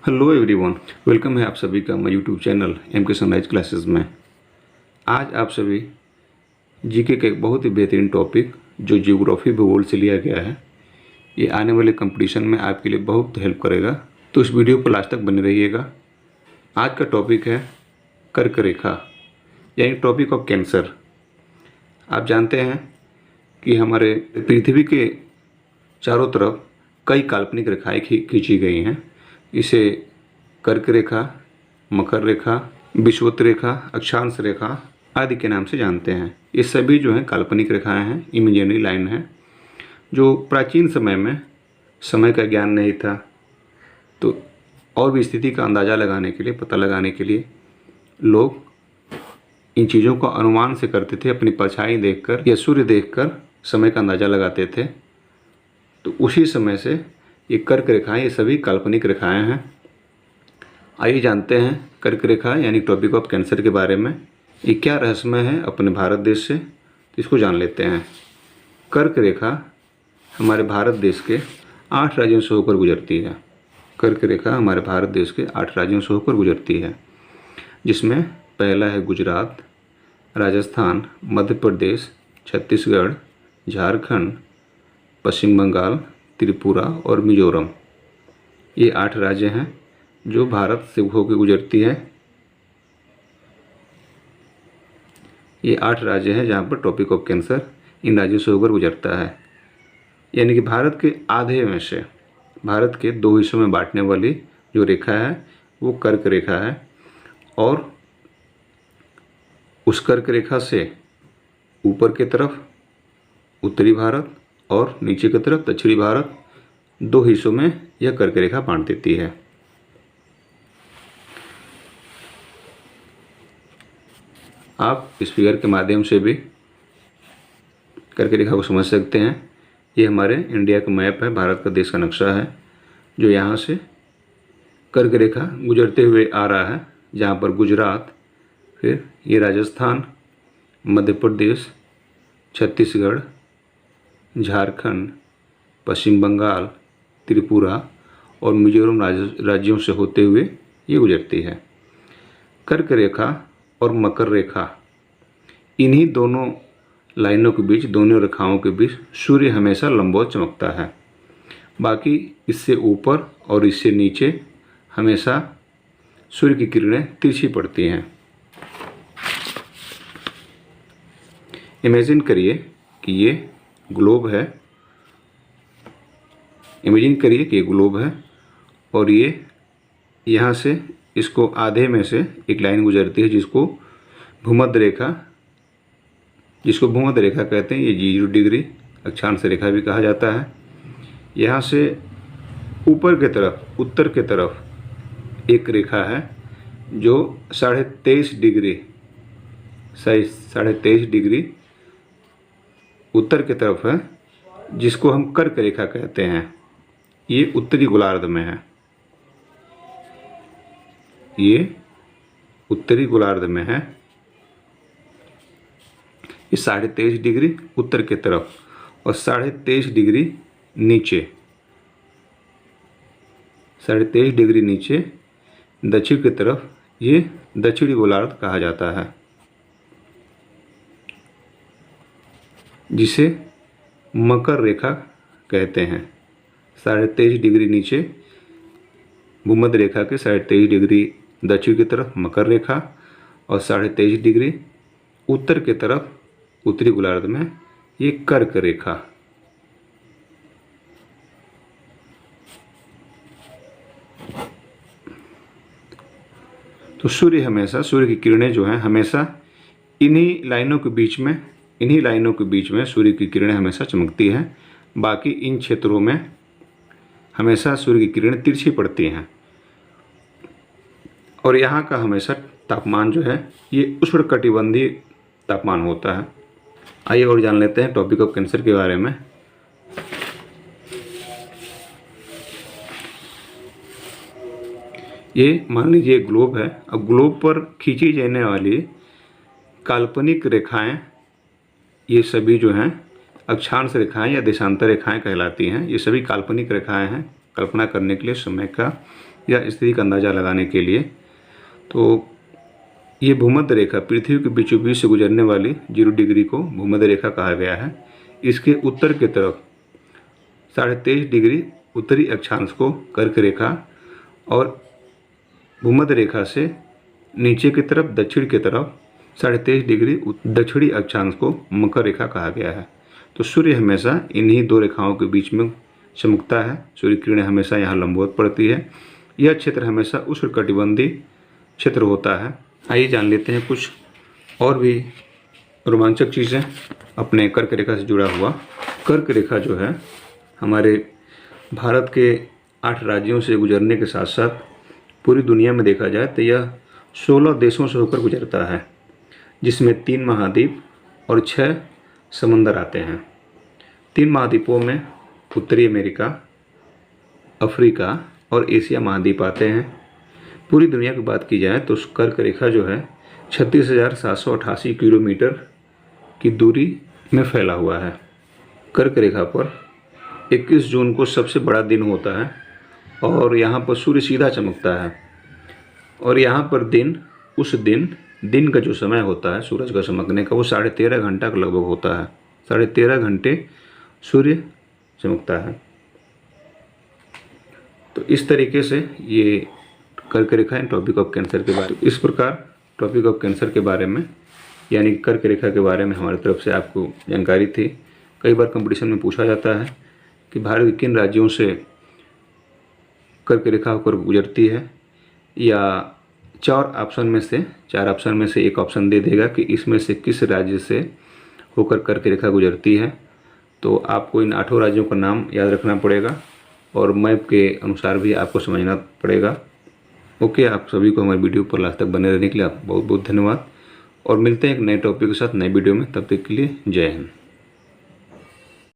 Hello everyone, welcome है आप सभी का मैं यूट्यूब चैनल एम के सनराइज क्लासेस में। आज आप सभी जीके का एक बहुत ही बेहतरीन टॉपिक जो जियोग्राफी भूगोल से लिया गया है, ये आने वाले कंपटीशन में आपके लिए बहुत हेल्प करेगा। तो इस वीडियो को लास्ट तक बने रहिएगा। आज का टॉपिक है कर्क रेखा यानी टॉपिक ऑफ कैंसर। आप जानते हैं कि हमारे पृथ्वी के चारों तरफ कई काल्पनिक रेखाएँ खींची गई हैं। इसे कर्क रेखा, मकर रेखा, विषुवत रेखा, अक्षांश रेखा आदि के नाम से जानते हैं। ये सभी जो हैं काल्पनिक रेखाएं हैं, इमेजिनरी लाइन है। जो प्राचीन समय में समय का ज्ञान नहीं था, तो और भी स्थिति का अंदाज़ा लगाने के लिए, पता लगाने के लिए लोग इन चीज़ों को अनुमान से करते थे। अपनी परछाई देखकर या सूर्य देखकर समय का अंदाज़ा लगाते थे। तो उसी समय से ये कर्क रेखाएं, ये सभी काल्पनिक रेखाएं हैं। आइए जानते हैं कर्क रेखा यानी टॉपिक ऑफ कैंसर के बारे में। ये क्या रहस्यमय है अपने भारत देश से, तो इसको जान लेते हैं। कर्क रेखा हमारे भारत देश के 8 राज्यों से होकर गुजरती है। कर्क रेखा हमारे भारत देश के 8 राज्यों से होकर गुजरती है, जिसमें पहला है गुजरात, राजस्थान, मध्य प्रदेश, छत्तीसगढ़, झारखंड, पश्चिम बंगाल, त्रिपुरा और मिजोरम। ये 8 राज्य हैं जो भारत से होकर गुजरती है। ये 8 राज्य हैं जहाँ पर टॉपिक ऑफ कैंसर इन राज्यों से होकर गुजरता है। यानी कि भारत के आधे में से, भारत के 2 हिस्सों में बांटने वाली जो रेखा है वो कर्क रेखा है। और उस कर्क रेखा से ऊपर की तरफ उत्तरी भारत और नीचे की तरफ दक्षिणी भारत, 2 हिस्सों में यह कर्क रेखा बांट देती है। आप इस फिगर के माध्यम से भी कर्क रेखा को समझ सकते हैं। ये हमारे इंडिया का मैप है, भारत का देश का नक्शा है, जो यहाँ से कर्क रेखा गुजरते हुए आ रहा है। जहाँ पर गुजरात, फिर ये राजस्थान, मध्य प्रदेश, छत्तीसगढ़, झारखंड, पश्चिम बंगाल, त्रिपुरा और मिजोरम राज्यों से होते हुए ये गुजरती है। कर्क रेखा और मकर रेखा, इन्हीं दोनों लाइनों के बीच, दोनों रेखाओं के बीच सूर्य हमेशा लंबवत चमकता है। बाकी इससे ऊपर और इससे नीचे हमेशा सूर्य की किरणें तिरछी पड़ती हैं। इमेजिन करिए कि ये ग्लोब है। इमेजिन करिए कि ये ग्लोब है और ये यहाँ से इसको आधे में से एक लाइन गुजरती है जिसको भूमध्य रेखा कहते हैं। ये 0 डिग्री अक्षांश रेखा भी कहा जाता है। यहाँ से ऊपर की तरफ, उत्तर की तरफ एक रेखा है जो 23.5 डिग्री उत्तर की तरफ है, जिसको हम कर्क रेखा कहते हैं। ये उत्तरी गोलार्ध में है। ये उत्तरी गोलार्ध में है। ये 23.5 डिग्री उत्तर की तरफ और 23.5 डिग्री नीचे, 23.5 डिग्री नीचे दक्षिण की तरफ, ये दक्षिणी गोलार्ध कहा जाता है, जिसे मकर रेखा कहते हैं। 23.5 डिग्री नीचे भूमध्य रेखा के 23.5 डिग्री दक्षिण की तरफ मकर रेखा और 23.5 डिग्री उत्तर की तरफ उत्तरी गोलार्ध में ये कर्क रेखा। तो सूर्य की किरणें जो हैं हमेशा इन्हीं लाइनों के बीच में सूर्य की किरणें हमेशा चमकती हैं। बाकी इन क्षेत्रों में हमेशा सूर्य की किरणें तिरछी पड़ती हैं। और यहाँ का हमेशा तापमान जो है ये उष्णकटिबंधीय तापमान होता है। आइए और जान लेते हैं टॉपिक ऑफ कैंसर के बारे में। ये मान लीजिए ग्लोब है। अब ग्लोब पर खींची जाने वाली काल्पनिक रेखाएं, ये सभी जो हैं अक्षांश रेखाएं या देशांतर रेखाएं कहलाती हैं। ये सभी काल्पनिक रेखाएं हैं। कल्पना करने के लिए समय का या स्थिति का अंदाज़ा लगाने के लिए। तो ये भूमध्य रेखा पृथ्वी के बीचों बीच से गुजरने वाली 0 डिग्री को भूमध्य रेखा कहा गया है। इसके उत्तर की तरफ 23.5 डिग्री उत्तरी अक्षांश को कर्क रेखा और भूमध्य रेखा से नीचे की तरफ दक्षिण की तरफ 23.5 डिग्री दक्षिणी अक्षांश को मकर रेखा कहा गया है। तो सूर्य हमेशा इन्हीं 2 रेखाओं के बीच में चमकता है। सूर्य किरणें हमेशा यहाँ लंबवत पड़ती है। यह क्षेत्र हमेशा उष्णकटिबंधीय क्षेत्र होता है। आइए जान लेते हैं कुछ और भी रोमांचक चीज़ें अपने कर्क रेखा से जुड़ा हुआ। कर्क रेखा जो है हमारे भारत के 8 राज्यों से गुजरने के साथ साथ पूरी दुनिया में देखा जाए तो यह 16 देशों से होकर गुजरता है, जिसमें 3 महाद्वीप और 6 समंदर आते हैं। 3 महाद्वीपों में उत्तरी अमेरिका, अफ्रीका और एशिया महाद्वीप आते हैं। पूरी दुनिया की बात की जाए तो कर्क रेखा जो है 36,788 किलोमीटर की दूरी में फैला हुआ है। कर्क रेखा पर 21 जून को सबसे बड़ा दिन होता है और यहाँ पर सूर्य सीधा चमकता है। और यहाँ पर दिन का जो समय होता है सूरज का चमकने का वो 13.5 घंटा का लगभग होता है। 13.5 घंटे सूर्य चमकता है। तो इस तरीके से ये कर्क रेखा है टॉपिक ऑफ कैंसर के बारे में। इस प्रकार टॉपिक ऑफ कैंसर के बारे में यानी कर्क रेखा के बारे में हमारी तरफ से आपको जानकारी थी। कई बार कंपटीशन में पूछा जाता है कि भारत के किन राज्यों से कर्क रेखा होकर गुजरती है, या 4 ऑप्शन में से एक ऑप्शन दे देगा कि इसमें से किस राज्य से होकर कर्क रेखा गुजरती है। तो आपको इन 8 राज्यों का नाम याद रखना पड़ेगा और मैप के अनुसार भी आपको समझना पड़ेगा। ओके, आप सभी को हमारे वीडियो पर लास्ट तक बने रहने के लिए बहुत बहुत धन्यवाद और मिलते हैं एक नए टॉपिक के साथ नए वीडियो में। तब तक के लिए जय हिंद।